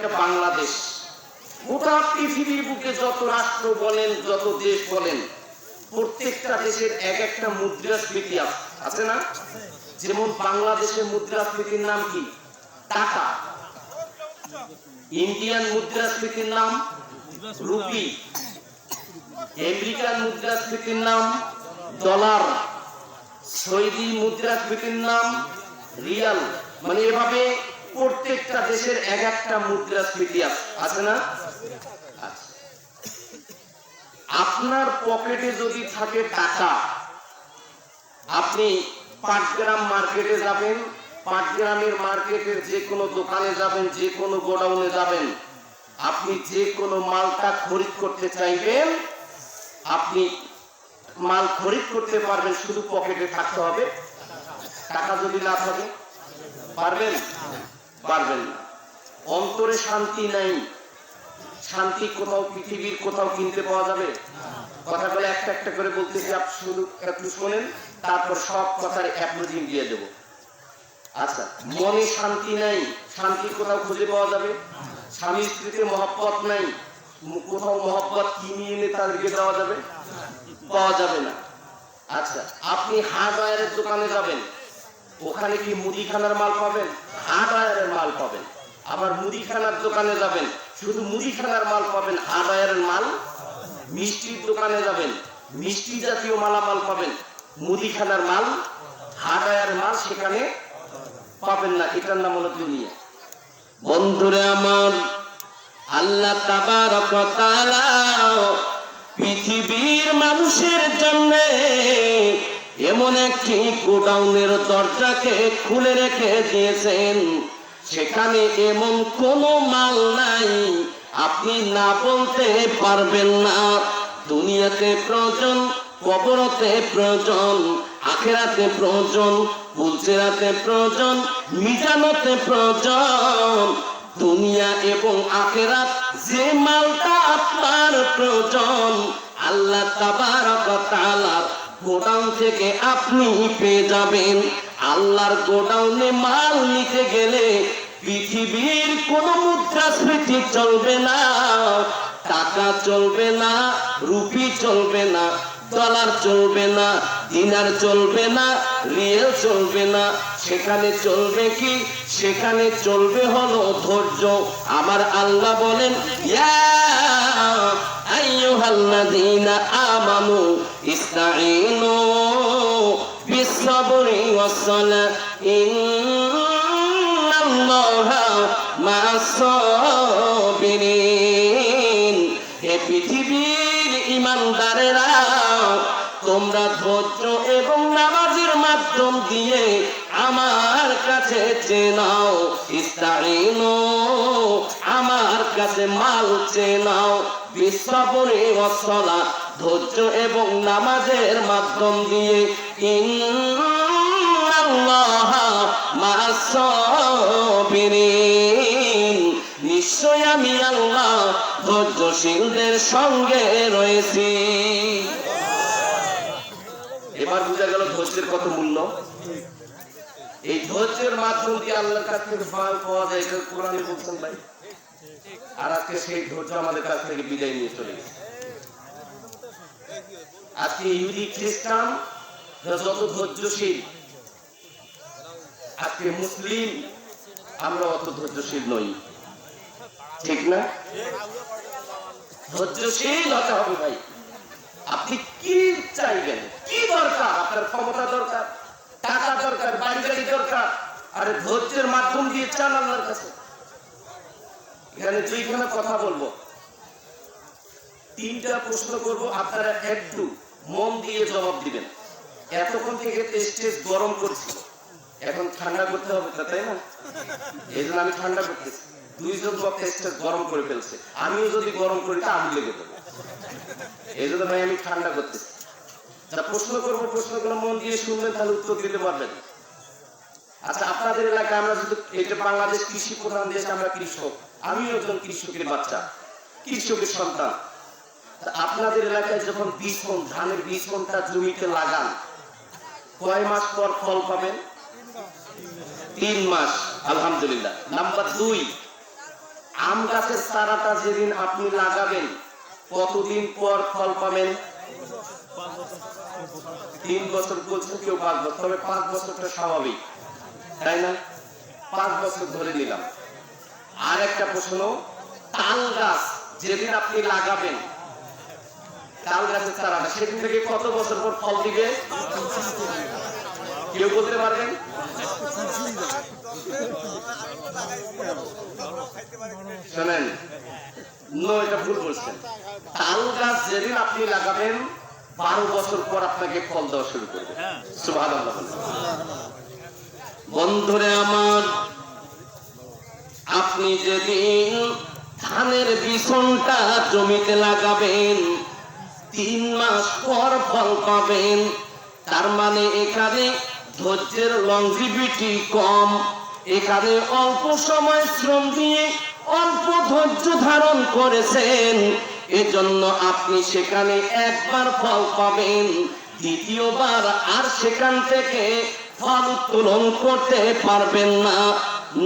একটা বাংলাদেশ। গোটা পৃথিবীর বুকে যত রাষ্ট্র বলেন, যত দেশ বলেন, প্রত্যেকটা দেশের এক একটা মুদ্রাস্ফীতি আছে না? যেমন বাংলাদেশের মুদ্রাস্ফীতির নাম কি? টাকা। ইন্ডিয়ান মুদ্রাস্ফীতির নাম রুপি। আমেরিকান মুদ্রাস্ফীতির নাম ডলার। সৌদি মুদ্রাস্ফীতির নাম রিয়াল। মানে এভাবে প্রত্যেকটা দেশের এক একটা মুদ্রাস্ফীতি আছে না? আপনার পকেটে যদি থাকে টাকা, আপনি পাটগ্রাম মার্কেটে যাবেন, পাটগ্রামের মার্কেটের যে কোনো দোকানে যাবেন, যে কোনো গোডাউনে যাবেন, আপনি যে কোনো মালটা খরিদ করতে চাইবেন, আপনি মাল খরিদ করতে পারবেন, শুধু পকেটে থাকতে হবে। টাকা যদি না থাকে পারবেন? পারবেন না। অন্তরে শান্তি নাই। শান্তি কোথাও পৃথিবীর কোথাও কিনতে পাওয়া যাবে? কথাগুলো একটা একটা করে বলতেছি, আপনি শুধু একটু শোনেন, তারপর সব কথার অ্যাপ্রোচিং দিয়ে দেব। আচ্ছা, মনে শান্তি নাই, শান্তি কোথাও খুঁজে পাওয়া যাবে? স্বামী স্ত্রীতে মহব্বত নাই, কোথাও মহব্বত কিনে এনে তাদেরকে দেওয়া যাবে? পাওয়া যাবে না। আচ্ছা, আপনি হার্ডওয়্যারের দোকানে যাবেন, ওখানে কি মুদিখানার মাল পাবেন? হার্ডওয়্যারের মাল পাবেন। আবার মুদিখানার দোকানে যাবেন, শুধু মুদিখানার মাল পাবেন, হার্ডওয়্যারের মাল। মিষ্টির দোকানে যাবেন, মিষ্টি জাতীয় মালামাল পাবেন, মুদিখানার মাল, হার্ডওয়্যারের মাল সেখানে পাবেন না। এটার নাম হলো দুনিয়া। বন্ধুরে আমার, আল্লাহ তাবারক ওয়া তাআলা পৃথিবীর মানুষের জন্য এমন একটি গোডাউনের দরজাকে খুলে রেখে দিয়েছেন, সেখানে এমন কোনো মাল নাই আপনি না বলতে পারবেন না। দুনিয়াতে প্রয়োজন, কবরতে প্রয়োজন, আখিরাতে প্রয়োজন, পুলসিরাতে প্রয়োজন, মিজানতে প্রয়োজন। দুনিয়া এবং আখিরাত যে মালটা আপনার প্রয়োজন, আল্লাহ তাবারক ওয়া তাআলা গোডাউন থেকে আপনি পেয়ে যাবেন। আল্লাহর গোডাউনে মাল নিতে গেলে পৃথিবীর কোন মুদ্রাস্ফীতি চলবে না, টাকা চলবে না, রুপি চলবে না, ডলার চলবে না, দিনার চলবে না, রিয়াল চলবে না। সেখানে চলবে কি? সেখানে চলবে হলো ধৈর্য। আমার আল্লাহ বলেন, ইয়া আইয়ুহাল্লাযীনা আমানু ইসতাঈনু বিস-সাবরি ওয়াস-সালাহ ইন্নাল্লাহা মা'আস-সাবিরিন। হে পৃথিবীর ঈমানদারেরা, তোমরা ধৈর্য এবং নামাজের মাধ্যম দিয়ে আমার কাছে চেয়ে নাও। ইস্তাঈনু, আমার কাছে মাল চেয়ে নাও। বিস-সাবরি ওয়াস-সালাহ, ধৈর্য এবং নামাজের মাধ্যম দিয়ে। ইন্নাল্লাহা মা'আস-সাবিরিন, নিশ্চয় আমি আল্লাহ ধৈর্যশীলদের সঙ্গে রয়েছি। এবার বুঝা গেল ধৈর্যের কত মূল্য। এই ধৈর্যের মাধ্যম দিয়ে আল্লাহর কাছ থেকে ফল পাওয়া যায়, এটা কোরআনে বলছেন ভাই। আর আজকে সেই ধৈর্য আমাদের কাছ থেকে বিদায় নিয়ে চলে গেছে। আজকে ইহুদি খ্রিস্টান যত ধৈর্যশীল, আজকে মুসলিম আমরা অত ধৈর্যশীল নই, ঠিক না? ধৈর্যশীল হতে হবে ভাই। আপনি কি চাইবেন, কি দরকার? আপনার ক্ষমতা দরকার, টাকা দরকার, বাড়ি গাড়ি দরকার, আরে ধৈর্যের মাধ্যম দিয়ে চান আল্লাহর কাছে। এখানে দুইখানা কথা বলবো, তিনটা প্রশ্ন করব, আপনারা একটু মন দিয়ে জবাব দিবেন। এতক্ষণ থেকে স্টেজ গরম করছি, এখন ঠান্ডা করতে হবে, তাই না? এই জন্য আমি ঠান্ডা করতেছি। দুইজন বক্তা স্টেজ গরম করে ফেলছে, আমিও যদি গরম করি তা আমি লেগে দেবো। এই জন্য ভাই আমি ঠান্ডা করতেছি। প্রশ্ন করবো, প্রশ্নগুলো মন দিয়ে শুনবেন, তাহলে উত্তর দিতে পারবেন। আচ্ছা, আপনাদের এলাকায় আমরা যদি, এটা বাংলাদেশ কৃষি প্রধান দেশ, আমরা কৃষক, আমিও একজন কৃষকের বাচ্চা, কৃষকের সন্তান। আপনাদের এলাকায় যখন বীজপন, ধানের বীজপনটা জমিতে লাগান, কয় মাস পর ফল পাবেন? 3 মাস। আলহামদুলিল্লাহ। নাম্বার 2, আম গাছের চারাটা যেদিন আপনি লাগাবেন কতদিন পর ফল পাবেন? 3 বছর বলছে, কেউ 5 বছর, তবে 5 বছরটা স্বাভাবিক, তাই না? 5 বছর ধরে নিলাম। আর একটা প্রশ্ন, তাল গাছ যেদিন আপনি লাগাবেন তাল গাছের চারাটা, সেদিন থেকে কত বছর পর ফল দিবে? কেউ বলতে পারবেন? শোনেন, এটা ভুল বলছেন। তাল গাছ যেদিন আপনি লাগাবেন 12 বছর পর আপনাকে ফল দেওয়া শুরু করবে। সুবহানাল্লাহ। বন্ধুরে আমার, আপনি যেদিন ধানের বিছনটা জমিতে লাগাবেন 3 মাস পর ফল পাবেন। তার মানে এখানে ধৈর্যের লংজিভিটি কম। এখানে অল্প সময় শ্রম দিয়ে অল্প ধৈর্য ধারণ করেছেন, এজন্য আপনি সেখানে একবার ফল পাবেন, দ্বিতীয়বার আর সেখান থেকে ফল উত্তোলন করতে পারবেন না।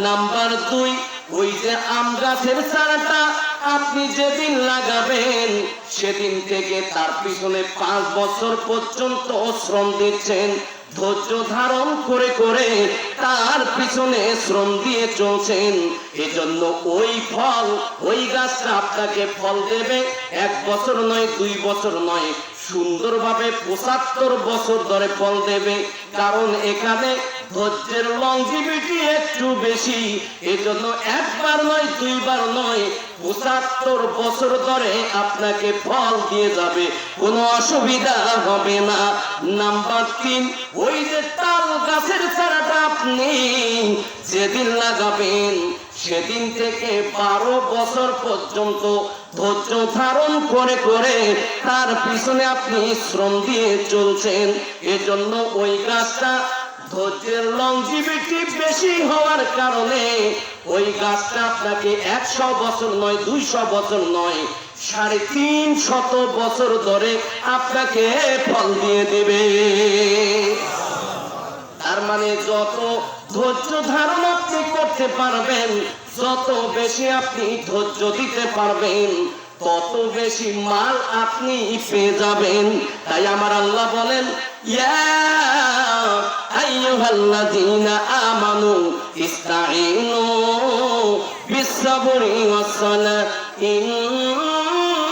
নাম্বার 2, ওই যে আম গাছের চারাটা আপনি যেদিন লাগাবেন সেদিন থেকে তার পিছনে 5 বছর পর্যন্ত শ্রম দিচ্ছেন, ধৈর্য ধারণ করে করে তার পিছনে শ্রম দিয়ে চলছেন। এজন্য ওই ফল, ওই গাছটা আপনাকে ফল দেবে 1 বছর নয়, 2 বছর নয়, সুন্দরভাবে 75 বছর ধরে ফল দেবে। কারণ এখানে ধৈর্যের লংজিভিটি একটু বেশি, এজন্য একবার নয়, 2 বার নয়, 75 বছর ধরে আপনাকে ফল দিয়ে যাবে, কোনো অসুবিধা হবে না। নাম্বার 3, ওই যে তাল গাছের চারাটা আপনি যেদিন লাগাবেন সেদিন থেকে 12 বছর পর্যন্ত ধৈর্য ধারণ করে করে তার পিছনে আপনি শ্রম দিয়ে চলছেন। এজন্য ওই গাছটা ধৈর্যের লংজিভিটি বেশি হওয়ার কারণে ওই গাছটা আপনাকে 100 বছর নয়, 200 বছর নয়, 350 বছর ধরে আপনাকে ফল দিয়ে দেবে। তার মানে যত ধৈর্য ধারণ আপনি করতে পারবেন, যত বেশি আপনি ধৈর্য দিতে পারবেন, তত বেশি মাল আপনি পেয়ে যাবেন। তাই আমার আল্লাহ বলেন, ইয়া আইয়ুহাল্লাযীনা আমানু ইসতাঈনু বিস-সাবরি ওয়াস-সালাহ ইন্নাল্লাহা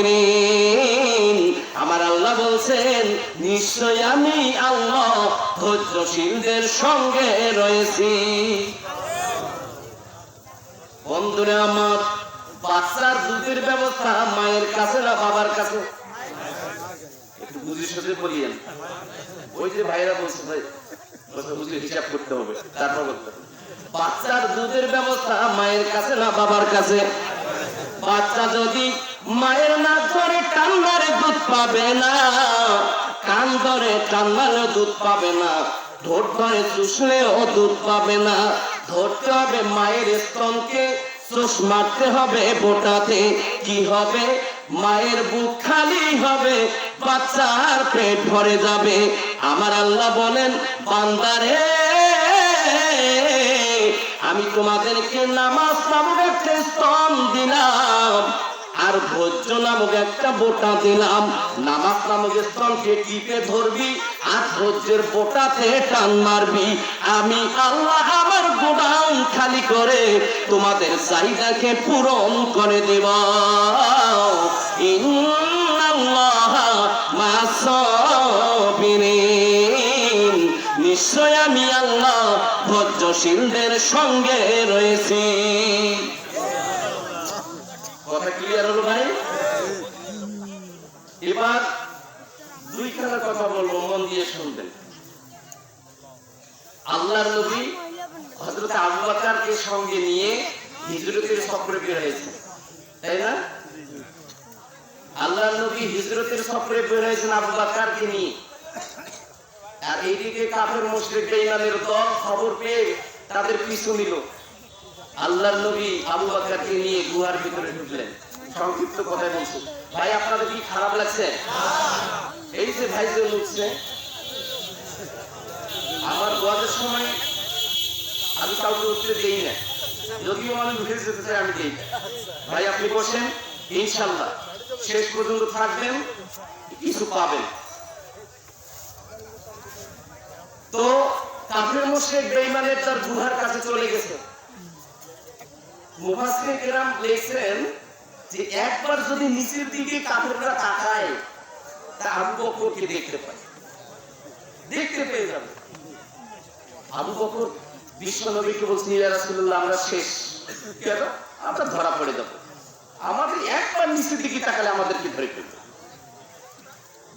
মা'আস-সাবিরিন। আমার আল্লাহ বলছেন, নিশ্চয় আমি আল্লাহ ধৈর্যশীলদের সঙ্গে রয়েছি। বন্ধুরা আমার, বাচ্চার দুধের ব্যবস্থা মায়ের কাছে না বাবার কাছে? একটু বুঝে সুঝে বলিয়েন। ওই যে ভাইরা বলছে, ভাই বুঝে হিসাব করতে হবে, তারপর বলতে হবে। বাচ্চার দুধের ব্যবস্থা মায়ের কাছে না বাবার কাছে? বাচ্চা যদি মায়ের নাক ধরে টান মারে দুধ পাবে না, কান ধরে টান মারে দুধ পাবে না, ঠোঁট ধরে চুষলেও দুধ পাবে না। ধরতে হবে মায়ের স্তনকে, চোষ মারতে হবে বোটাতে। কি হবে? মায়ের বুক খালি হবে, বাচ্চার পেট ভরে যাবে। আমার আল্লাহ বলেন, বান্দারে আমি তোমাদেরকে নামাজ নামক একটা স্তন দিলাম, আর ধৈর্য নামক একটা বোটা দিলাম। নামাজ নামক স্তনকে টিপে ধরবি, আর ধৈর্যের বোটাতে টান মারবি। আমি আল্লাহ আমার গোডাউন খালি করে তোমাদের চাহিদাকে পূরণ করে দেব। ইন্নাল্লাহা মা'আস-সাবিরিন। নিশ্চয় আমি আল্লাহ ধৈর্যশীলদের সঙ্গে রয়েছি। কথা ক্লিয়ার হলো ভাই? এবার 2খানা কথা বলবো, মন দিয়ে শুনবেন। আল্লাহর নবী হযরত আবু বকরকে সঙ্গে নিয়ে হিজরতের সফরে বের হয়েছেন, তাই না? আল্লাহর নবী হিজরতের সফরে বের হয়েছেন আবু বকরকে নিয়ে। আর এইদিকে কাফের মুশরিক বেঈমানের দল খবর পেয়ে তাদের পিছু নিল। আল্লাহর নবী আবু বকরকে নিয়ে গুহার ভিতরে ঢুকলেন। সংক্ষিপ্ত কথায় বলছি, ভাই আপনাদের কি খারাপ লাগছে? এই যে ভাই যে লুকছে, আমার ওয়াজের সময় আমি কাউকে উঠতে দিই না, যদিও মানুষ উঠে যেতে চাই আমি দিই। ভাই আপনি বসেন, ইনশাল্লাহ শেষ পর্যন্ত থাকবেন, কিছু পাবেন। তো কাফের মুশরিক বেঈমানের তার গুহার কাছে চলে গেছে। মুফাসসিরিন কেরাম লিখছেন যে একবার যদি নিচের দিকে কাফেররা তাকায় তা আবু বকরকে দেখতে পায়, দেখতে পেয়ে যাবে। আবু বকর বিশ্ব নবীকে বলছেন, ইয়া রাসূলুল্লাহ আমরা শেষ, কেন? আমরা ধরা পড়ে যাব, আমাদের একবার নিচের দিকে তাকালে আমাদেরকে ধরে ফেলবে।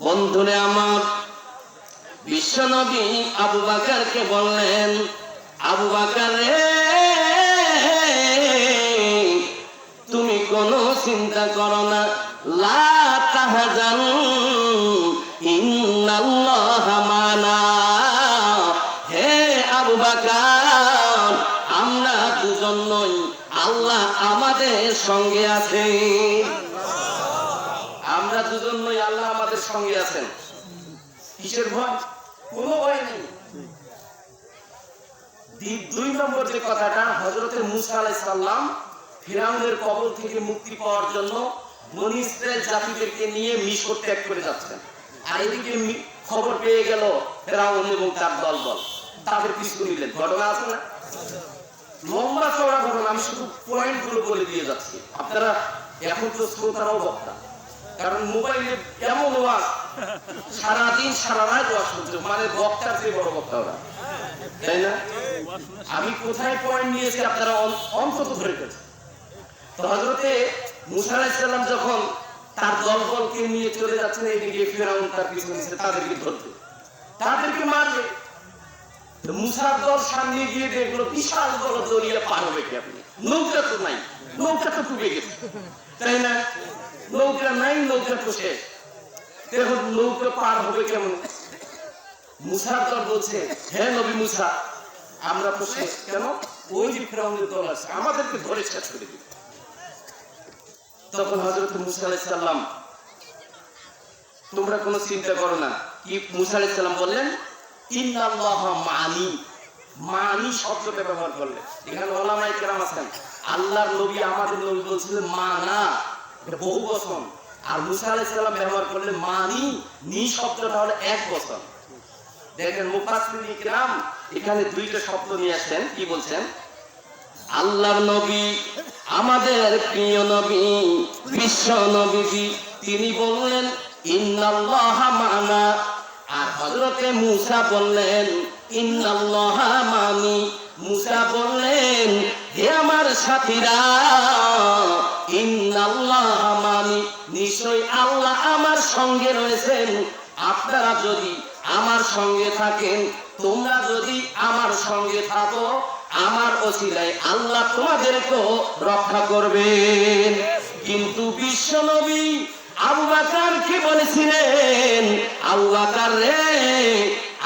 বন্ধুরে আমার, বিশ্ব নবী আবু বকরকে বললেন, আবু বকর রে, তুমি কোনো চিন্তা করো না, লা তাহজান ইন্নাল্লাহা মানা। হে আবু বকর, আমরা দুজন নই, আল্লাহ আমাদের সঙ্গে আছে। আমরা দুজন নই, আল্লাহ আমাদের সঙ্গে আছেন। কিসের ভয়? কোনো ভয় নেই। দুই নম্বর যে কথাটা, হযরতে মূসা আলাইহিস সালাম ফিরআউনের কবল থেকে মুক্তি পাওয়ার জন্য বনী ইসরাইল জাতিদেরকে নিয়ে মিশর ত্যাগ করে যাচ্ছেন, আর এদিকে খবর পেয়ে গেল ফিরআউন এবং তার দলবল, তাদের পিছু নিলেন। ঘটনা আছে না? লম্বা চওড়া ঘটনা, আমি শুধু পয়েন্ট গুলো বলে দিয়ে যাচ্ছি। আপনারা এখন তো শ্রোতারাও বক্তা, কারণ মোবাইলে এমন ওয়াজ, সারাদিন সারা রাত ওয়াজ শুনছে, মানে বক্তার চেয়ে বড় বক্তা ওরা, তাই না? আমি কোথায় পয়েন্ট নিয়েছি আপনারা অন্তত ধরে ফেলছেন। তো হযরতে মূসা আলাইহিস সালাম যখন তার দলবলকে নিয়ে চলে যাচ্ছেন, এদিকে ফিরআউন তার পিছনে নিচে তাদেরকে ধরতে, তাদেরকে মারবে। তো মূসার দল সামনে গিয়ে দেখলো বিশাল বড় দরিয়া পার হবে কি আপনি, নৌকা তো নাই, নৌকা তো ডুবে গেছে, তাই না? নৌকা নাই, নৌকা তো শেষ, দেখুন নৌকা পার হবে কেমন? মূসার দল বলছে, হে নবী মূসা, আমরা তো শেষ। কেন? ওই যে ফিরআউনের দল আছে, আমাদেরকে ধরে শেষ করে দিবে। তখন হযরত মূসা আলাইহিস সালাম, তোমরা কোনো চিন্তা করো না। কি মূসা আলাইহিস সালাম বললেন? ইন্নাল্লাহা মানি। মানি শব্দটা ব্যবহার করলেন। এখানে উলামায়ে কেরাম আছেন, আল্লাহর নবী আমাদের নবী বলছিলেন মানা, এটা বহু বচন, আর মূসা আলাইহিস সালাম ব্যবহার করলেন মানি, নি শব্দটা হলো এক বচন। দেখেন মুফাসসিরিন কিরাম এখানে দুইটা শব্দ নিয়ে আসেন। কি বলছেন? আল্লাহর নবী, আমাদের প্রিয় নবী, বিশ্ব নবীজি, তিনি বললেন ইন্নাল্লাহা মানা, আর হযরতে মূসা বললেন ইন্নাল্লাহা মানি। মূসা বললেন, হে আমার সাথীরা, ইন্নাল্লাহা মানি, নিশ্চয় আল্লাহ আমার সঙ্গে রয়েছেন। আপনারা যদি আমার সঙ্গে থাকেন, তোমরা যদি আমার সঙ্গে থাকো, আমার ওসিলায় আল্লাহ তোমাদেরকেও রক্ষা করবেন। কিন্তু বিশ্ব নবী আবু বকরকে বলেছিলেন, আবু বকর রে,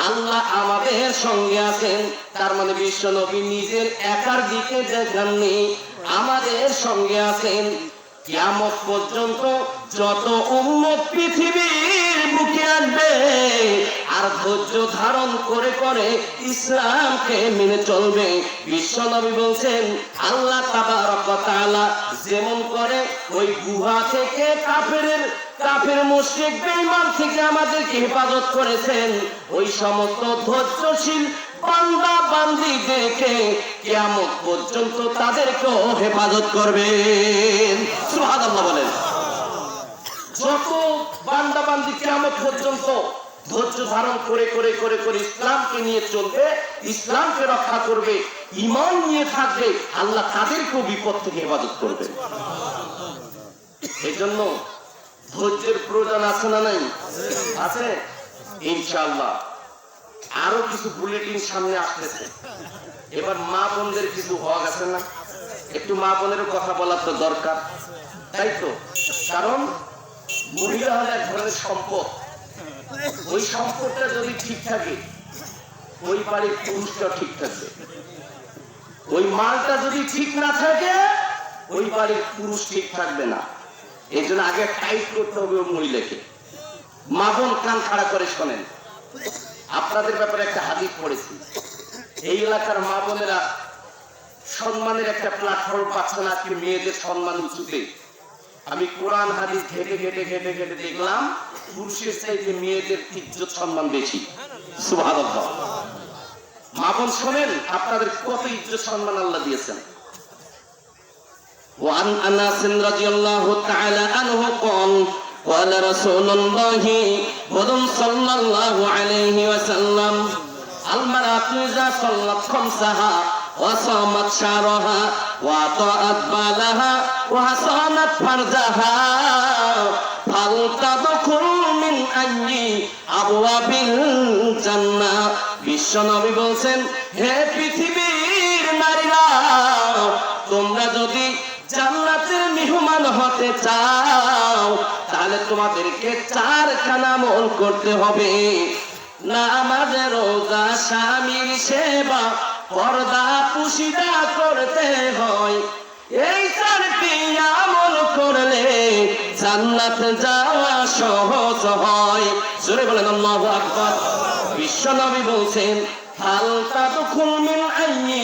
আল্লাহ আমাদের সঙ্গে আছেন। তার মানে বিশ্ব নবী নিজের একার দিকে দেখাননি, আমাদের সঙ্গে আছেন। কিয়ামত পর্যন্ত যত উম্মত পৃথিবীর বুকে আসবে, আর ধৈর্য ধারণ করে করে ইসলামকে মেনে চলবে, বিশ্ব নবী বলছেন আল্লাহ তাবারক ওয়া তাআলা যেমন করে ওই গুহা থেকে কাফের মুশরিক বেঈমান থেকে আমাদেরকে হেফাজত করেছেন, ওই সমস্ত ধৈর্যশীল বান্দা বান্দীদেরকে কিয়ামত পর্যন্ত তাদেরকেও হেফাজত করবেন। সুবহানাল্লাহ বলেন। যত বান্দা বান্দী কিয়ামত পর্যন্ত ধৈর্য ধারণ করে করে করে করে ইসলামকে নিয়ে চলবে, ইসলামকে রক্ষা করবে, ঈমান নিয়ে থাকবে, আল্লাহ তাদেরকেও বিপদ থেকে হেফাজত করবে। এই জন্য ধৈর্যের প্রয়োজন আছে না নাই? আছে ইনশাআল্লাহ। আরো কিছু বুলেটিন সামনে আসতেছে। এবার মা বোনদের কিছু হক আছে না, একটু মা বোনের কথা বলার তো দরকার, তাই তো? কারণ মহিলা হলো এক ধরনের সম্পদ, ওই সম্পদটা যদি ঠিক থাকে, ওই বাড়ির পুরুষটা ঠিক থাকবে। ওই মালটা যদি ঠিক না থাকে, ওই বাড়ির পুরুষ ঠিক থাকবে না। এই জন্য আগে টাইট করতে হবে ওই মহিলাকে। মা বোন কান খাড়া করে শোনেন, আপনাদের ব্যাপারে একটা হাদিস পড়েছি। এই এলাকার মা বোনেরা সম্মানের একটা প্ল্যাটফর্ম পাচ্ছেন আজকে মেয়েদের সম্মান উঁচুতে। আমি কোরআন হাদিস ঘেটে ঘেটে ঘেটে ঘেটে দেখলাম পুরুষের চাইতে মেয়েদের ইজ্জত সম্মান বেশি। সুবহানাল্লাহ। মা বোন শোনেন, আপনাদের কত ইজ্জত সম্মান আল্লাহ দিয়েছেন। وعن أنس رضي الله تعالى عنه قال قال رسول الله صلى الله عليه وسلم المرأة إذا صلت خمسها وصامت شهرها وأطاعت بالها وحصنت فرجها فلتدخل من أي أبواب الجنة। বিশ্বনবী বলেন, হে পৃথিবীর নারীরা, তোমরা যদি জান্নাতের মেহমান হতে চাও তাহলে তোমাদেরকে চারখানা আমল করতে হবে। নামাজ, রোজা, স্বামীর সেবা, পর্দা পুশিদা করতে হয়। এই চারটি আমল করলে জান্নাত যাওয়া সহজ হয়। জোরে বলেন আল্লাহু আকবার। বিশ্বনবী বলেন, ফালতাদখুল মিন আইয়ি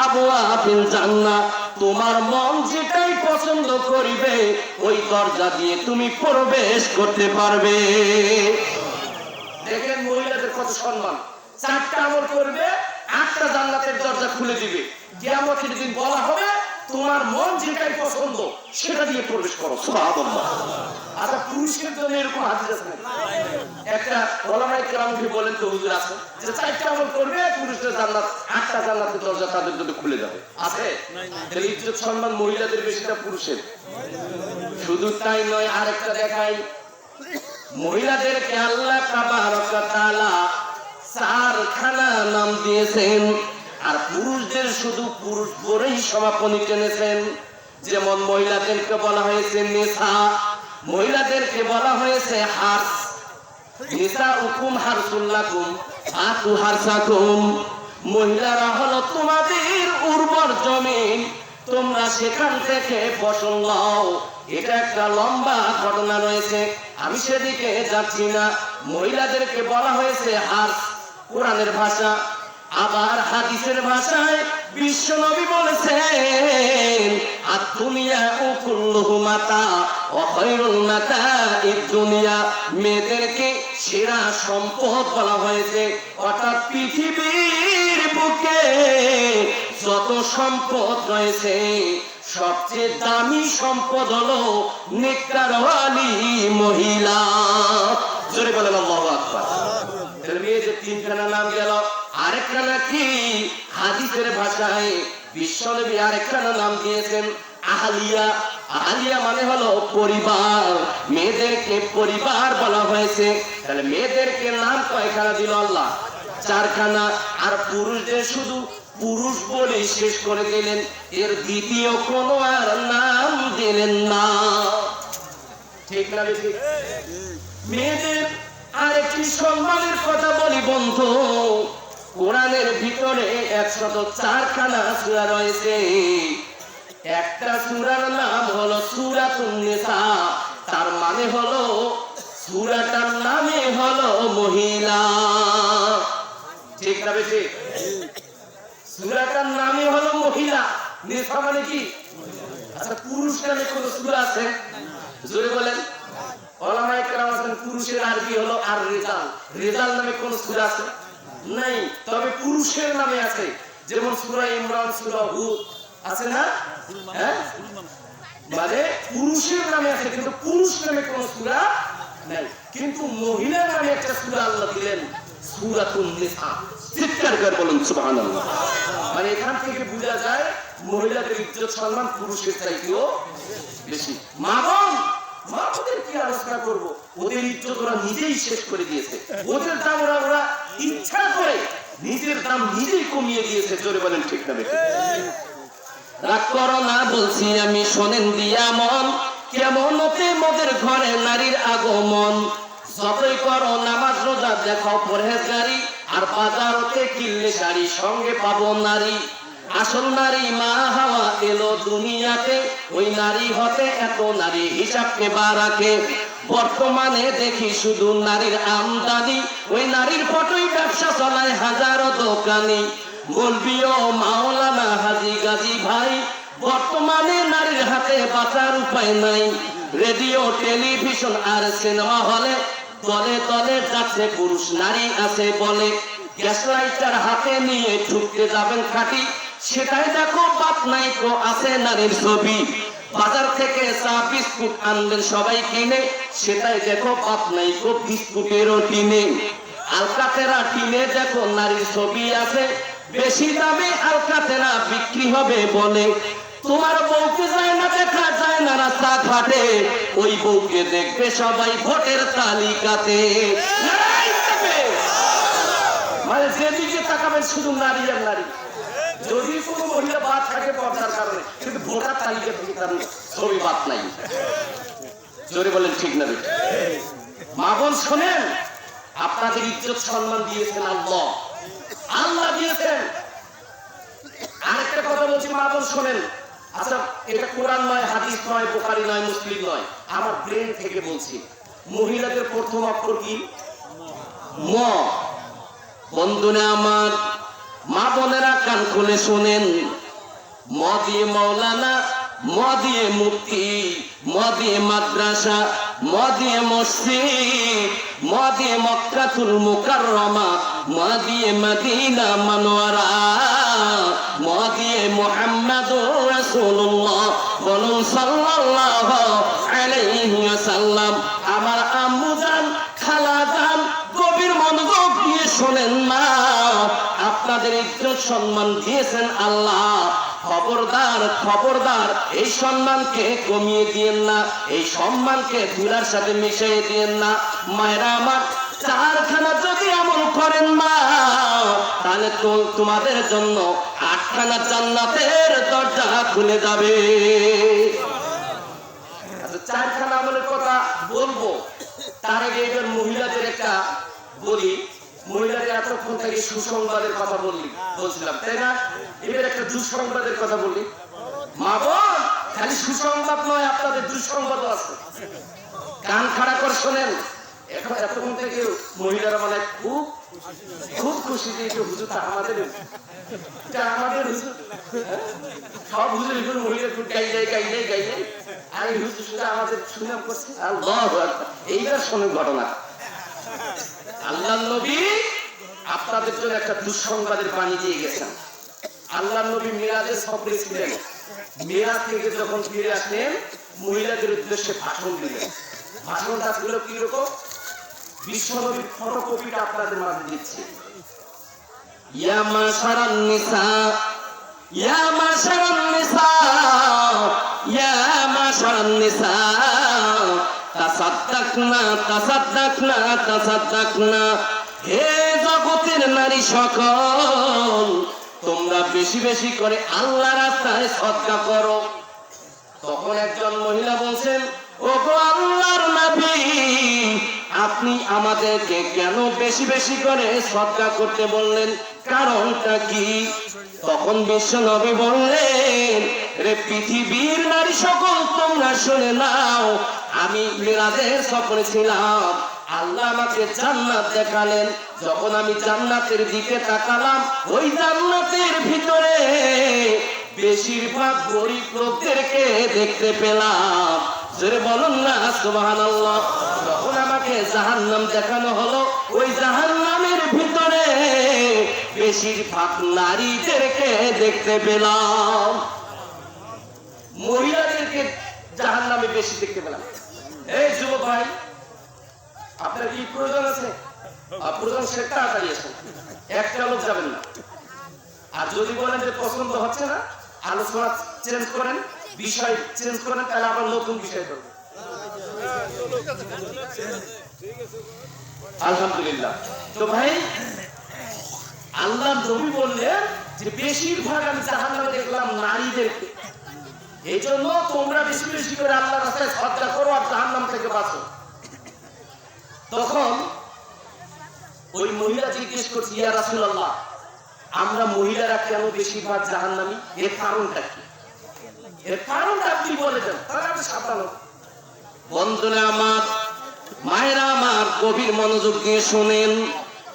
আবওয়াবিল জান্নাহ, তোমার মন যেটাই পছন্দ করিবে ওই দরজা দিয়ে তুমি প্রবেশ করতে পারবে। দেখেন মহিলাদের কত সম্মান। চারটা আমল করবে, 8টা জান্নাতের দরজা খুলে দিবে। কিয়ামতের দিন বলা হবে তোমার মন যেটাই পছন্দ সেটা দিয়ে প্রবেশ করো। সুবহানাল্লাহ। আচ্ছা, পুরুষের জন্য এরকম হাদিস আছে না? একটা ওলামায়ে কেরামকে বলেন তো হুজুর আছে যে 4টা আমল করবে পুরুষদের জান্নাত, 8টা জান্নাতের দরজা তাদের জন্য খুলে যাবে। আছে? তাহলে ইজ্জত সম্মান মহিলাদের বেশিটা পুরুষের। শুধু তাই নয়, আরেকটা দেখাই, মহিলাদেরকে আল্লাহ তাবারক ওয়া তাআলা 4খানা নাম দিয়েছেন, আর পুরুষদের শুধু পুরুষ বলেই সমাপনী টেনেছেন। যেমন মহিলাদেরকে বলা হয়েছে নিসা, মহিলাদেরকে বলা হয়েছে হাস, নিসাউকুম হারসুল লাকুম আতু হারসাকুম, মহিলারা হলো তোমাদের উর্বর জমিন, তোমরা সেখান থেকে ফসল নাও। এটা একটা লম্বা ঘটনা রয়েছে, আমি সেদিকে যাচ্ছি না। মহিলাদেরকে বলা হয়েছে হাস, কোরআনের ভাষা। আবার হাদিসের ভাষায় বিশ্বনবী বলেছেন, আদ-দুনিয়া কুল্লুহু মাতা ওয়া খায়রুল মাতা'id দুনিয়া, মেয়েদেরকে সেরা সম্পদ বলা হয়েছে। অর্থাৎ পৃথিবীর বুকে যত সম্পদ রয়েছে সবচেয়ে দামি সম্পদ হলো নেককারওয়ালি মহিলা। জোরে বলেন আল্লাহু আকবার। মেয়েদের 3খানা নাম গেল। আরেকখানা কি? হাদিসের ভাষায় বিশ্বনবী আরেকখানা নাম দিয়েছেন আহলিয়া। আহলিয়া মানে হলো পরিবার, মেয়েদেরকে পরিবার বলা হয়েছে। তাহলে মেয়েদেরকে নাম কয়খানা দিল আল্লাহ? 4খানা। আর পুরুষদের শুধু পুরুষ বলে শেষ করে দিলেন, এর দ্বিতীয় কোনো আর নাম দিলেন না। ঠিক না বেশি? মেয়েদের আরেকটি সম্মানের কথা বলি বন্ধু, কোরআনের ভিতরে 104খানা সূরা রয়েছে। একটা সূরার নাম হলো সূরাতুন নিসা, তার মানে হলো সূরাটার নামে হলো মহিলা। ঠিক না বেশি? সূরাটার নামে হলো মহিলা। নিসা মানে কি? আচ্ছা, পুরুষ নামে কোন সূরা আছে? জোরে বলেন। ওলামায়ে কেরাম আছেন, পুরুষের আরবি হলো আর রিজাল। রিজাল নামে কোন সূরা আছে? নাই। তবে পুরুষের নামে আছে, যেমন সূরা ইমরান, সূরা হুদ আছে না? হ্যাঁ, মানে পুরুষের নামে আছে, কিন্তু পুরুষ নামে কোন সূরা নাই। কিন্তু মহিলার নামে একটা সূরা আল্লাহ দিলেন, সূরাতুন নিসা। চিৎকার করে বলুন সুবহানাল্লাহ। মানে এখান থেকে বোঝা যায় মহিলাদের ইজ্জত সম্মান পুরুষের চাইতেও বেশি। মা বোন, মা বোনদের কি আলোচনা করবো? ওদের ইজ্জত ওরা নিজেই শেষ করে দিয়েছে। ওদের দাম ওরা ইচ্ছা করে নিজের দাম নিজেই কমিয়ে দিয়েছে। জোরে বলেন ঠিক না বেশি? রাগ করো না বলছি আমি, শোনেন দিয়া মন, কেমন হতে মোদের ঘরে নারীর আগমন। যতই করো নামাজ রোজা দেখো পরহেজগারি, আর বাজারতে কিনলে শাড়ি সঙ্গে পাবো নারী। আসল নারী মা হাওয়া এলো দুনিয়াতে, ওই নারী হতে এত নারী হিসাবকে বা রাখে। বর্তমানে দেখি শুধু নারীর আমদানি, ওই নারীর ফটোই ব্যবসা চলায় হাজারো দোকানি। বলবিও মাওলানা হাজি গাজী ছাড়ে বাঁচার উপায় নাই। রেডিও, টেলিভিশন আর সিনেমা হলে দলে দলে যাচ্ছে পুরুষ নারী আছে বলে। গ্যাস লাইটার হাতে নিয়ে ঢুকতে যাবেন খাটি, সেটাই দেখো বাপ নাই তো আছে নারীর ছবি। বাজার থেকে চা বিস্কুট আনলেন সবাই কিনে, সেটাই দেখো বাপ নাই তো বিস্কুটেরও টিনে। আলকাতেরা টিনে দেখো নারীর ছবি আছে, বেশি দামে আলকাতেরা বিক্রি হবে বলে। তোমার বউকে যায় না দেখা যায় না রাস্তা ঘাটে, ওই বউকে দেখবে সবাই ভোটের তালিকাতে। মানে যেদিকে তাকাবেন শুধু নারী আর নারী। যদি কোনো মহিলা বাদ থাকে পর্দার কারণে, কিন্তু ভোটার তালিকা থেকে তার ছবি বাদ নাই। জোরে বলেন ঠিক না? মা বোন শোনেন, আপনাদের ইজ্জত সম্মান দিয়েছেন আল্লাহ, আল্লাহ দিয়েছেন। আরেকটা কথা বলছি, মা বোন শোনেন। আচ্ছা, এটা কোরআন নয়, হাদিস নয়, বুখারী নয়, মুসলিম নয়, আমার ব্রেন থেকে বলছি। মহিলাদের প্রথম অক্ষর কি? ম। বন্ধুরা আমার, মা বোনেরা কান খুলে শোনেন। ম দিয়ে মাওলানা, ম দিয়ে মুফতি, ম দিয়ে মাদ্রাসা, ম দিয়ে মসজিদ, ম দিয়ে মক্কাতুল মুকাররমা, ম দিয়ে মদিনা মানওয়ারা, ম দিয়ে মুহাম্মাদুর রাসূলুল্লাহ বলুন সাল্লাল্লাহু আলাইহি ওয়াসাল্লাম। আমার আম্মু জান, খালা জান, গভীর মনোযোগ দিয়ে শোনেন মা, আপনাদের ইজ্জত সম্মান দিয়েছেন আল্লাহ। খবরদার খবরদার, এই সম্মানকে কমিয়ে দিয়েন না, এই সম্মানকে ধুলার সাথে মিশিয়ে দিয়েন না। মায়েরা আমার, চারখানা যদি আমল করেন মা, তাহলে তো তোমাদের জন্য 8খানা জান্নাতের দরজা খুলে যাবে। আচ্ছা, 4খানা আমলের কথা বলবো, তার আগে এবার মহিলাদের একটা বলি। মহিলাদের এতক্ষণ থেকে সুসংবাদের কথা বলছিলাম, তাই না? এবার একটা দুঃসংবাদের কথা বলি। মা বোন, খালি সুসংবাদ নয়, আপনাদের দুঃসংবাদও আছে। কান খাড়া করে শোনেন। এখন এতক্ষণ থেকে মহিলারা মানে খুব খুব খুশি যে হুজুরটা আমাদের হুজুর। সব হুজুর এখন মহিলা খুব গাইলে আর এই হুজুর শুধু আমাদের সুনাম করছে। আল্লাহু আকবার। এইবার শোনেন ঘটনা। আল্লাহ নবী আপনাদের জন্য একটা দুঃসংবাদের বাণী দিয়ে গেছেন। আল্লাহ নবী মিরাজের সফরে ছিলেন। মিরাজ থেকে যখন ফিরে আসলেন, মহিলাদের উদ্দেশ্যে ভাষণ দিলেন। ভাষণটা ছিল কিরকম? বিশ্বনবীর ফটোকপিটা আপনাদের মাঝে দিচ্ছি। ইয়া মাশারান নিসা, ইয়া মাশারান নিসা, ইয়া মাশারান নিসা, তাসাদ্দাকনা তাসাদ্দাকনা তাসাদ্দাকনা। হে জগতের নারী সকল, তোমরা বেশি বেশি করে আল্লাহর রাস্তায় সদকা করো। তখন একজন মহিলা বলছেন, ওগো আল্লাহর নবী, আপনি আমাদেরকে কেন বেশি বেশি করে সদকা করতে বললেন? কারণটা কি? তখন বিশ্ব নবী বললেন, রে পৃথিবীর নারী সকল, তোমরা শুনে নাও। আমি মিরাজের সফরে ছিলাম, আল্লাহ আমাকে জান্নাত দেখালেন। যখন আমি জান্নাতের দিকে তাকালাম, ওই জান্নাতের ভিতরে বেশিরভাগ গরিব লোকদেরকে দেখতে পেলাম। জোরে বলুন না সুবহানাল্লাহ। যখন আমাকে জাহান্নাম দেখানো হলো, ওই জাহান্নামের ভিতরে বেশিরভাগ নারীদেরকে দেখতে পেলাম। মহিলাদেরকে জাহান্নামে বেশি দেখতে পেলাম। এই যুবক ভাই, আপনার কি প্রয়োজন আছে? প্রয়োজন সে তাড়াতাড়ি আসুন, একটা লোক যাবেন না। আর যদি বলেন যে পছন্দ হচ্ছে না, আলোচনা চেঞ্জ করেন, বিষয় চেঞ্জ করেন, তাহলে আবার নতুন বিষয় করবেন। আলহামদুলিল্লাহ। তো ভাই, আল্লাহ নবী বললেন যে বেশিরভাগ আমি জাহান্নামে দেখলাম নারীদেরকে। এই জন্য তোমরা বেশি বেশি করে আল্লাহর রাস্তায় সদকা করো আর জাহান্নাম থেকে বাঁচো। তখন ওই মহিলা জিজ্ঞেস করছে, ইয়া রাসূলুল্লাহ, আমরা মহিলারা কেন বেশিরভাগ জাহান্নামী? এর কারণটা কি? এর কারণটা আপনি বলে দেন, তাহলে আমি সাবধান হব। বন্ধুরা আমার, মায়েরা আমার, গভীর মনোযোগ দিয়ে শোনেন।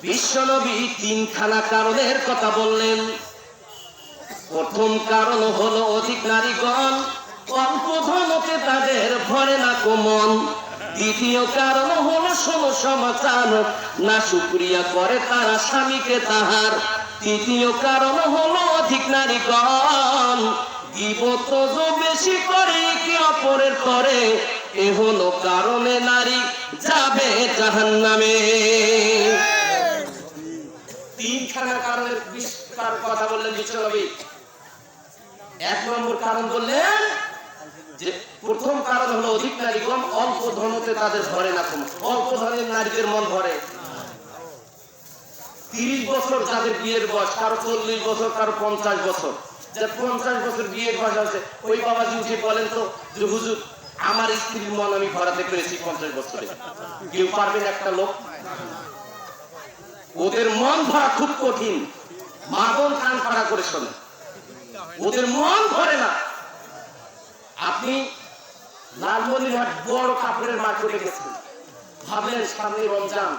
বিশ্বনবী 3খানা কারণের কথা বললেন। প্রথম কারণ হলো অধিক নারীগণ অল্প ধনতে তাদের ভরে না কোমন। দ্বিতীয় কারণ হলো সমসমাচার, না শুকরিয়া করে তারা স্বামীকে তাহার। তৃতীয় কারণ হলো অধিক নারীগণ, গীবত বেশি করে কি অপরের করে, এ হলো কারণে নারী যাবে জাহান্নামে। তিনখানা কারণের কথা বললেন বিশ্বনবী। এক নম্বর কারণ বললেন যে প্রথম কারণ হলো অধিক নারীগণ, অল্প ধনতে তাদের ধরে না কম। অল্প ধনের নারীদের মন ধরে। 30 বছর যাদের বিয়ের বয়স, কারো 40 বছর, কারো 50 বছর, যার 50 বছর বিয়ের বয়স আছে, ওই বাবাজি উঠে বলেন তো যে হুজুর আমার স্ত্রীর মন আমি ভরাতে পেরেছি 50 বছরে। কেউ পারবেন একটা লোক? ওদের মন ভরা খুব কঠিন। মা বোন কান ফাড়া করে শোনে, ওদের মন ভরে না। আপনি লালমনিরহাট বড় কাপড়ের মার্কেটে গেছেন, ভাবলেন সামনে রমজান,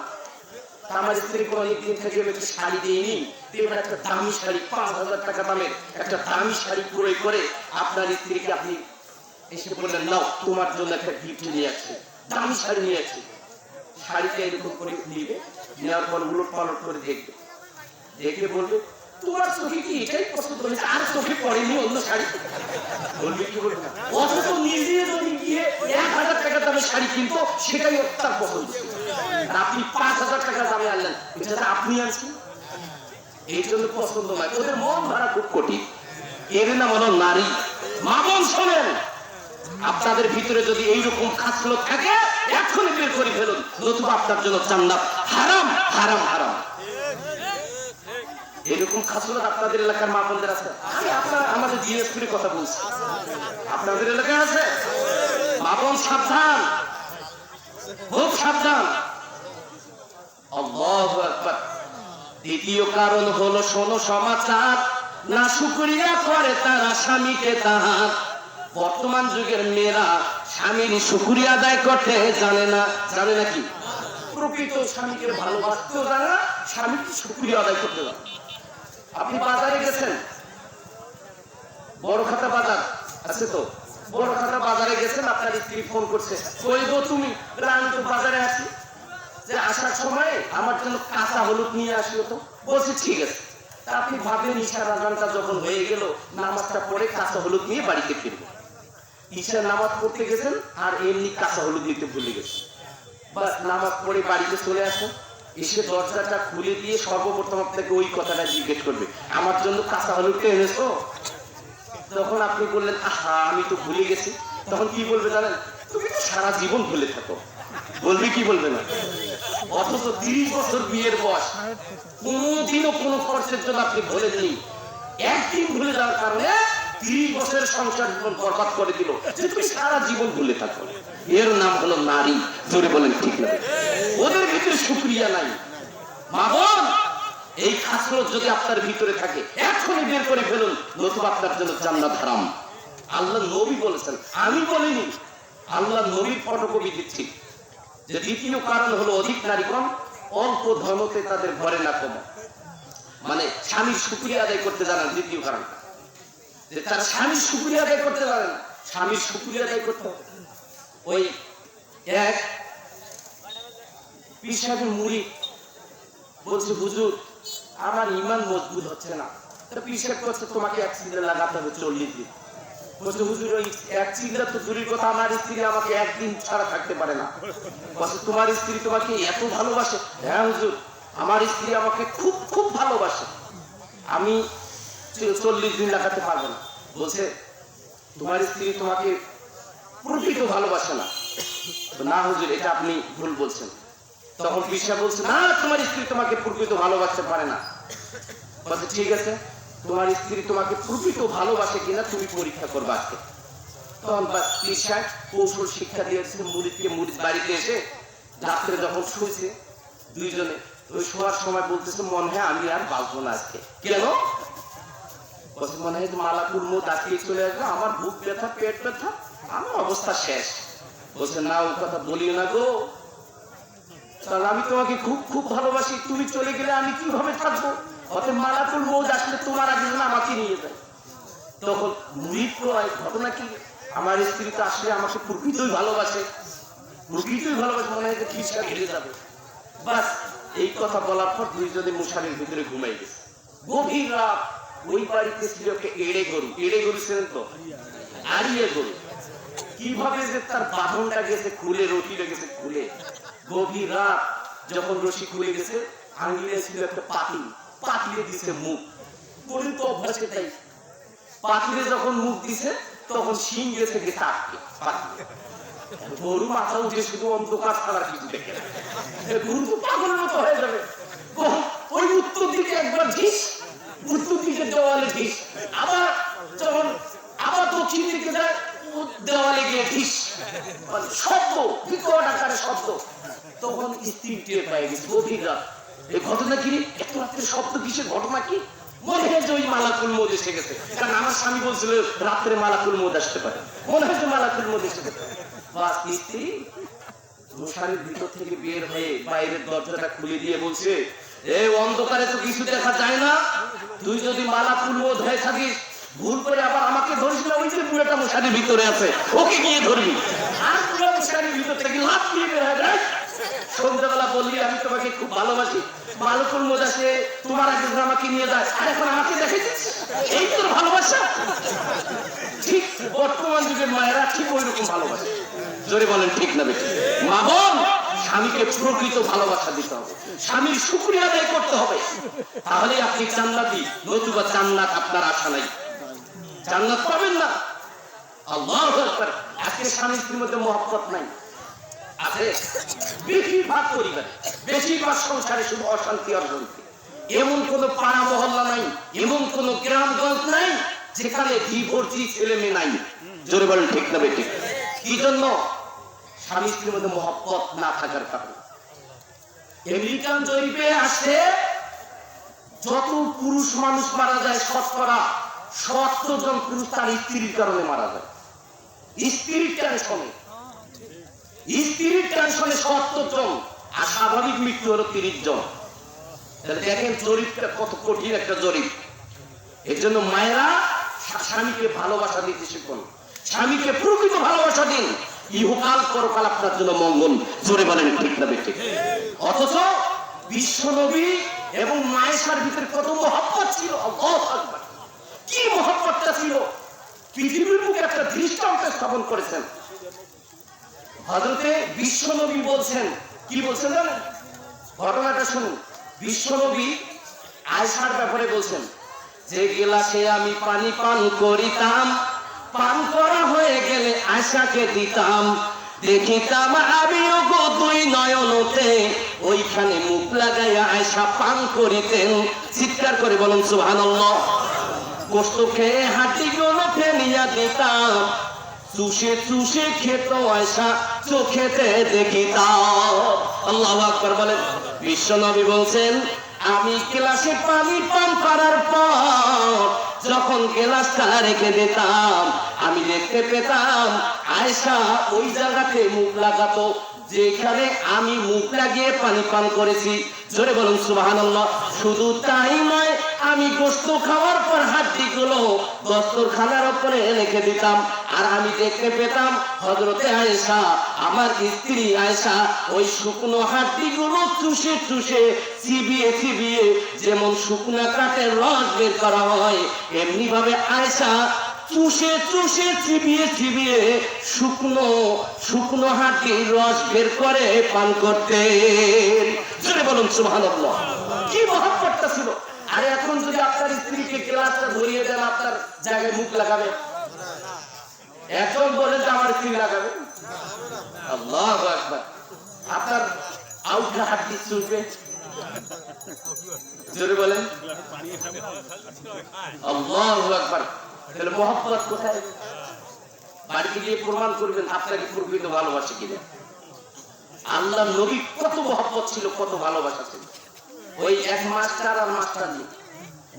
আমার স্ত্রীকে অনেকদিন থেকে একটু শাড়ি দিইনি, এবার একটা দামি শাড়ি 5000 টাকা দামের একটা দামি শাড়ি ক্রয় করে আপনার স্ত্রীকে আপনি এসে বললেন নাও তোমার জন্য একটা গিফট নিয়ে আসছি, দামি শাড়ি নিয়ে আসছি। শাড়িটা এরকম করে নিবে, নেওয়ার পর উলট পালট করে দেখবে, দেখে বলবে তোমার চোখে কি এটাই পছন্দ হয়েছে, আর চোখে পড়েনি অন্য শাড়ি? বলবে কি বলবে না? অথচ নিজে যদি গিয়ে 1000 টাকা দামের শাড়ি কিনতো, সেটাই তার পছন্দ। আপনি 5000 টাকা দামে আনলেন, এটা আপনি আনছেন, এই জন্য পছন্দ নয়। ওদের মন ধরা খুব কঠিন। এর নাম হলো নারী। মা বোন শোনেন, আপনাদের ভিতরে যদি এইরকম খাসলত থাকে এখনই বের করে ফেলুন, নতুবা আপনার জন্য জান্নাত হারাম হারাম হারাম। এরকম খাসলত আপনাদের এলাকার মা বোনদের আছে? আপনারা আমাদের দিনাজপুরের কথা বলছি, আপনাদের এলাকায় আছে? মা বোন সাবধান, খুব সাবধান। আল্লাহু আকবার। দ্বিতীয় কারণ হলো সমসমাচার, না শুকরিয়া করে তারা স্বামীকে তাহার। বর্তমান যুগের মেয়েরা স্বামীর শুকরিয়া আদায় করতে জানে না। জানে না কি? প্রকৃত স্বামীকে ভালোবাসতেও জানে না, স্বামীর শুকরিয়া আদায় করতে জানে। আপনি বাজারে গেছেন, বড় খাতা বাজার আছে তো, বড় খাতা বাজারে গেছেন, আপনার স্ত্রী ফোন করছে, কই গো তুমি? আমি তো বাজারে আছি, যে আসার সময় আমার জন্য কাঁচা হলুদ নিয়ে আসিও তো। বলছি ঠিক আছে। আপনি ভাবেন ঈশার আজানটা যখন হয়ে গেল, নামাজটা পড়ে কাঁচা হলুদ নিয়ে বাড়িতে ফিরবো। ঈশার নামাজ পড়তে গেছেন আর এমনি কাঁচা হলুদ নিতে ভুলে গেছেন। বাস নামাজ পড়ে বাড়িতে চলে আসেন, এসে দরজাটা খুলে দিয়ে সর্বপ্রথম আপনাকে ওই কথাটা জিজ্ঞেস করবে, আমার জন্য কাঁচা হলুদটা এনেছো? তখন আপনি বললেন আহা আমি তো ভুলে গেছি। তখন কি বলবে জানেন? তুমি তো সারা জীবন ভুলে থাকো। বলবে কি বলবে না? অথচ 30 বছর বিয়ের বয়স, কোনোদিনও কোনো খরচের জন্য আপনি ভুলেননি। একদিন ভুলে যাওয়ার কারণে 30 বছরের সংসার জীবন বরবাদ করে দিল, যে তুমি সারা জীবন ভুলে থাকো। এর নাম হলো নারী। জোরে বলেন ঠিক না? ওদের ভিতরে শুকরিয়া নাই। মা বোন, এই খাসলত যদি আপনার ভিতরে থাকে এখনই বের করে ফেলুন, নতুবা আপনার জন্য জান্নাত হারাম। আল্লাহ নবী বলেছেন, আমি বলিনি, আল্লাহ নবীর ফটোকপি দিচ্ছি, যে দ্বিতীয় কারণ হলো অধিক নারীগণ, অল্প ধনতে তাদের ঘরে না কম। মানে স্বামীর শুকরিয়া আদায় করতে জানেন। দ্বিতীয় কারণ যে তার স্বামীর শুকরিয়া আদায় করতে জানে না। স্বামীর শুকরিয়া আদায় করতে হবে। ওই এক পীর সাহেবের মুরিদ বলছে, হুজুর আমার ঈমান মজবুত হচ্ছে না। তো পীর সাহেব বলছে তোমাকে এক সিজদা লাগাতে হবে 40 দিন। বলছে হুজুর ওই এক সিজদা তো দূরের কথা, আমার স্ত্রী আমাকে একদিন ছাড়া থাকতে পারে না। বলছে তোমার স্ত্রী তোমাকে এত ভালোবাসে? হ্যাঁ হুজুর, আমার স্ত্রী আমাকে খুব খুব ভালোবাসে, আমি 40 দিন লাগাতে পারবো না। বলছে তোমার স্ত্রী তোমাকে প্রকৃত ভালোবাসে না? না হুজুর, এটা আপনি ভুল বলছেন। তখন পীর সাহেব বলছে না, তোমার স্ত্রী তোমাকে প্রকৃত ভালোবাসতে পারে না। বলছে ঠিক আছে, তোমার স্ত্রী তোমাকে প্রকৃত ভালোবাসে কিনা তুমি পরীক্ষা করবে আজকে। তখন পীর সাহেব কৌশল শিক্ষা দিয়েছে মুরিদকে। মুরিদ বাড়িতে এসে রাত্রে যখন শুয়েছে দুইজনে, ওই শোয়ার সময় বলতেছে মনে হয় আমি আর বাঁচবো না আজকে। কেন? বলছে মনে হয় মালাকুল মউত ডাকিয়ে চলে আসবে, আমার বুক ব্যথা, পেট ব্যথা, আমার অবস্থা শেষ। বলছে না, ওই কথা বলিও না গো, তাহলে আমি তোমাকে খুব খুব ভালোবাসি, তুমি চলে গেলে আমি কিভাবে থাকবো? অতএব মালাকুল মউত আসলে তোমার আগে যেন আমাকে নিয়ে যায়। তখন মুরিদ কয় ঘটনা কি? আমার স্ত্রী তো আসলে আমাকে প্রকৃতই ভালোবাসে, মনে হয় যে খিসকা ঘিরে যাবে। বাস এই কথা বলার পর দুইজনে মশারির ভিতরে ঘুমাই গেছে। গভীর রাত, ওই বাড়িতে ছিল একটা এড়ে গরু ছিলেন তো, আড়িয়ে গরু। কিভাবে যে তার বাঁধনটা গেছে খুলে, রশিটা গেছে খুলে। গভীর রাত যখন রশি খুলে গেছে, আঙুলে ছিল একটা পাতিলে দিছে মুখ। গরু তো অভ্যাসে তাই, পাতিলে যখন মুখ দিছে তখন শিং গেছে গেছে আটকে পাতিলে। গরু মাথা উঠে শুধু অন্ধকার ছাড়া কিছু দেখে না, গরু তো পাগলের মতো হয়ে যাবে। ওই উত্তর দিকে একবার ঢিস, উত্তর দিকে দেওয়ালে ঢিস, আবার দক্ষিণ দিকে যায়, দেওয়ালে গিয়ে ঢিস, শব্দ, বিকট আকারে শব্দ। তখন স্ত্রী টের পেয়ে গেছে গভীর রাত। এই ঘটনা কি? এত রাত্রে শব্দ কিসের? ঘটনা কি? মনে হয় যে ওই মালাকুল মৌত এসে গেছে, কারণ আমার স্বামী বলছিল রাত্রে মালাকুল মৌত আসতে পারে, মনে হয় যে মালাকুল মৌত এসে গেছে। বাস স্ত্রী মশারির ভিতর থেকে বের হয়ে বাইরের দরজাটা খুলে দিয়ে বলছে, এই অন্ধকারে তো কিছু দেখা যায় না, তুই যদি মালাকুল মৌত হয়ে থাকিস, ভুল করে আবার আমাকে ধরিস না। ওই যে বুড়াটা মশারির ভিতরে আছে, ওকে গিয়ে ধরবি। আর বুড়া মশারির ভিতর থেকে লাফ দিয়ে বের হয়ে যায়। সন্ধ্যাবেলা বললি আমি তোমাকে খুব ভালোবাসি, মালাকুল মৌত আসে তোমার আগে আমাকে নিয়ে যায়, আর এখন আমাকে দেখেছিস, এই তোর ভালোবাসা? ঠিক বর্তমান যুগের মায়েরা ঠিক ওই রকম ভালোবাসে। জোরে বলেন ঠিক না বেশি? মা বোন, স্বামীকে প্রকৃত ভালোবাসা দিতে হবে, স্বামীর শুকরিয়া আদায় করতে হবে, তাহলে আপনি জান্নাতি, নতুবা জান্নাত আপনার আশা নাই, জান্নাত পাবেন না। আল্লাহু আকবার। আজকে স্বামী স্ত্রীর মধ্যে মহব্বত নাই, আছে বেশিরভাগ পরিবারে, বেশিরভাগ সংসারে শুধু অশান্তি। এমন কোন পাড়া মহল্লা নাই, এমন কোন গ্রামগঞ্জ নাই যেখানে ডিভোর্সি ছেলে মেয়ে নাই। জোরে বলেন ঠিক না বেঠিক? কি জন্য? স্বামী স্ত্রীর মধ্যে মহব্বত না থাকার কারণে। আমেরিকান জরিপে আসে, যত পুরুষ মানুষ মারা যায় শতকরা ৭০ জন পুরুষ তার স্ত্রীর কারণে মারা যায়। স্ত্রীর টেনশনে ৭০ জন, আর স্বাভাবিক মৃত্যু হলো ৩০ জন। দেখেন জরিপটা কত কঠিন একটা জরিপ। এর জন্য মায়েরা স্বামীকে ভালোবাসা দিতে শিখুন, স্বামীকে প্রকৃত ভালোবাসা দিন, ইহকাল পরকাল আপনার জন্য মঙ্গল। জোরে বলেন ঠিক না বেঠিক? অথচ বিশ্বনবী এবং মায়েশার ভিতরে কত মহব্বত ছিল! আল্লাহু আকবার। কি মহব্বতটা ছিল! পৃথিবীর মুখে একটা দৃষ্টান্ত স্থাপন করেছেন। হযরতে বিশ্বনবী বলছেন, কি বলছেন জানেন? ঘটনাটা শুনুন। বিশ্বনবী আয়েশার ব্যাপারে বলছেন যে, গেলাসে আমি পানি পান করিতাম, পান করা হয়ে গেলে আয়েশাকে দিতাম, দেখিতাম আমিও গো দুই নয়নতে ওইখানে মুখ লাগাইয়া আয়েশা পান করিতেন। চিৎকার করে বলুন সুবহানাল্লাহ। গোশত খেয়ে হাঁটিগুলো ফেলিয়া দিতাম, চুষে চুষে খেত আয়েশা চোখেতে দেখিতাম। আল্লাহু আকবার বলেন। বিশ্বনবী বলছেন, আমি গ্লাসে পানি পান করার পর যখন গ্লাসটা রেখে দিতাম, আমি দেখতে পেতাম আয়েশা ওই জায়গাতে মুখ লাগাতো যেখানে আমি মুখ লাগিয়ে পানি পান করেছি। জোরে বলুন সুবহানাল্লাহ। শুধু তাই নয়, আমি গোশত খাওয়ার পর হাড্ডিগুলো দস্তরখানার উপরে রেখে দিতাম, আর আমি দেখতে পেতাম হযরতে আয়েশা, আমার স্ত্রী আয়েশা, ওই শুকনো হাড্ডিগুলো চুষে চুষে চিবিয়ে চিবিয়ে যেমন শুকনো কাঠের রস বের করা হয়, এমনি ভাবে আয়েশা চুষে চুষে চিবিয়ে চিবিয়ে শুকনো শুকনো হাড্ডির রস বের করে পান করতেন। জোরে বলুন সুবহানাল্লাহ। কি মহব্বতটা ছিল! আরে এখন যদি আপনার স্ত্রীকে গ্লাসটা ধরিয়ে দেন, আপনার জায়গায় মুখ লাগাবে? একজন বলেন যে আমার স্ত্রী লাগাবে। আল্লাহু আকবার। আপনার আউটলা হাড্ডি চুষবে? জোরে বলেন আল্লাহু আকবার। তাহলে মহব্বত কোথায়? বাড়িতে গিয়ে প্রমাণ করবেন আপনাকে প্রকৃত ভালোবাসে কিনা। আল্লাহ নবী কত মহব্বত ছিল, কত ভালোবাসা ছিল। ওই এক মাস্টার আর মাস্টারনি,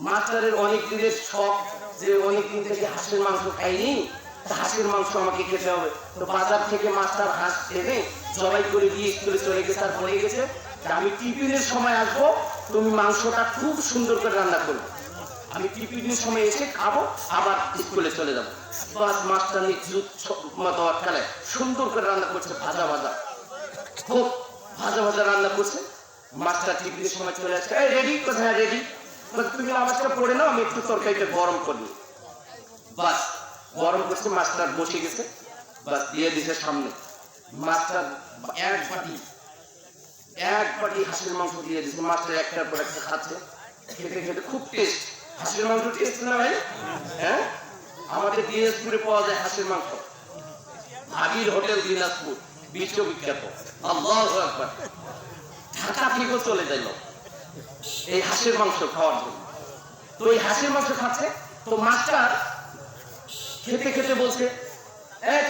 মাস্টারের অনেক দিনের শখ যে অনেকদিন থেকে হাঁসের মাংস খাইনি, হাঁসের মাংস আমাকে খেতে হবে। তো বাজার থেকে মাস্টার হাঁস এনে জবাই করে দিয়ে স্কুলে চলে গেছে, আর বলে গেছে আমি টিফিনের সময় আসবো, তুমি মাংসটা খুব সুন্দর করে রান্না করবে। আমি টিফিনের সময় এসে খাবো, আবার স্কুলে চলে যাবো। বাস মাস্টার মতো খেলে সুন্দর করে রান্না করছে, ভাজা ভাজা, খুব ভাজা ভাজা রান্না করছে। মাস্টার টিফিনের সময় চলে আসছে, এই রেডি? কোথায় রেডি? তুমি আমারটা পড়ে নাও, আমি একটু তরকারিটা গরম করি। বাস গরম করছে, মাস্টার বসে গেছে, বাস দিয়ে দিছে সামনে। মাস্টার এক বাটি হাঁসের মাংস দিয়ে দিচ্ছে। মাস্টার একটার পর একটা খাচ্ছে, খেতে খেতে খুব টেস্ট। হাঁসের মাংস টেস্ট না ভাই? হ্যাঁ, আমাদের দিনাজপুরে পাওয়া যায় হাঁসের মাংস, ভাগীর হোটেল দিনাজপুর, বিশ্ববিখ্যাত। আল্লাহু আকবার। ঢাকা থেকেও চলে গেল এই হাঁসের মাংস খাওয়ার জন্য। তো এই হাঁসের মাংস খাচ্ছে, তো মাস্টার খেতে খেতে বলছে,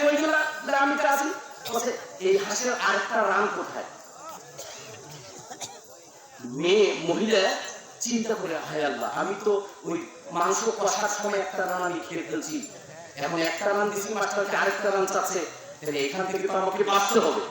কই গেলা? আমি তো আছি। বলছে, এই হাঁসের আরেকটা রান কোথায়? মেয়ে মহিলা চিন্তা করে, হায় আল্লাহ, আমি তো ওই মাংস কষার সময় একটা রান আমি খেয়ে ফেলছি, এখন একটা রান দিচ্ছি, মাস্টারকে আরেকটা রান চাচ্ছে, তাহলে এখান থেকে তো আমাকে বাঁচতে হবে।